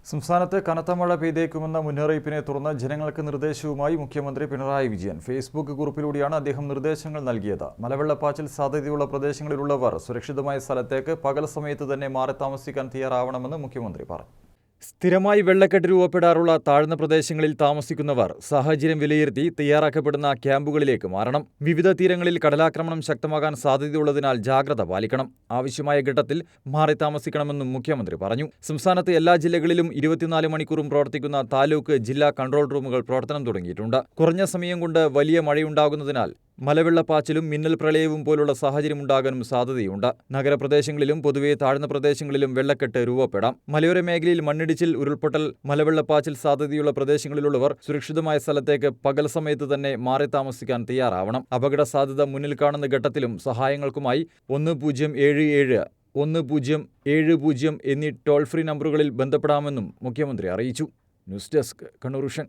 സംസ്ഥാനത്ത് കനത്ത മഴ പെയ്തേക്കുമെന്ന മുന്നറിയിപ്പിനെ തുടർന്ന് ജനങ്ങൾക്ക് നിർദ്ദേശവുമായി മുഖ്യമന്ത്രി പിണറായി വിജയൻ ഫേസ്ബുക്ക് കുറിപ്പിലൂടെയാണ് അദ്ദേഹം നിർദ്ദേശങ്ങൾ നൽകിയത്. മലവെള്ളപ്പാച്ചിൽ സാധ്യതയുള്ള പ്രദേശങ്ങളിലുള്ളവർ സുരക്ഷിതമായ സ്ഥലത്തേക്ക് പകൽ സമയത്ത് തന്നെ മാറി താമസിക്കാൻ തയ്യാറാവണമെന്ന് മുഖ്യമന്ത്രി പറഞ്ഞു. സ്ഥിരമായി വെള്ളക്കെട്ട് രൂപപ്പെടാറുള്ള താഴ്ന്ന പ്രദേശങ്ങളിൽ താമസിക്കുന്നവർ സാഹചര്യം വിലയിരുത്തി തയ്യാറാക്കപ്പെടുന്ന ക്യാമ്പുകളിലേക്ക് മാറണം. വിവിധ തീരങ്ങളിൽ കടലാക്രമണം ശക്തമാകാൻ സാധ്യതയുള്ളതിനാൽ ജാഗ്രത പാലിക്കണം. ആവശ്യമായ ഘട്ടത്തിൽ മാറി താമസിക്കണമെന്നും മുഖ്യമന്ത്രി പറഞ്ഞു. സംസ്ഥാനത്ത് എല്ലാ ജില്ലകളിലും 24 മണിക്കൂറും പ്രവർത്തിക്കുന്ന താലൂക്ക് ജില്ലാ കൺട്രോൾ റൂമുകൾ പ്രവർത്തനം തുടങ്ങിയിട്ടുണ്ട്. കുറഞ്ഞ സമയം കൊണ്ട് വലിയ മഴയുണ്ടാകുന്നതിനാൽ മലവെള്ളപ്പാച്ചിലും മിന്നൽ പ്രളയവും പോലുള്ള സാഹചര്യമുണ്ടാകാനും സാധ്യതയുണ്ട്. നഗരപ്രദേശങ്ങളിലും പൊതുവെ താഴ്ന്ന പ്രദേശങ്ങളിലും വെള്ളക്കെട്ട് രൂപപ്പെടാം. മലയോര മേഖലയിൽ മണ്ണിടിച്ചിൽ, ഉരുൾപൊട്ടൽ, മലവെള്ളപ്പാച്ചിൽ സാധ്യതയുള്ള പ്രദേശങ്ങളിലുള്ളവർ സുരക്ഷിതമായ സ്ഥലത്തേക്ക് പകൽ സമയത്ത് തന്നെ മാറി താമസിക്കാൻ തയ്യാറാവണം. അപകട സാധ്യത മുന്നിൽ കാണുന്ന ഘട്ടത്തിലും സഹായങ്ങൾക്കുമായി 1077 1070 എന്നീ ടോൾ ഫ്രീ നമ്പറുകളിൽ ബന്ധപ്പെടാമെന്നും മുഖ്യമന്ത്രി അറിയിച്ചു. News desk, Kannur vision.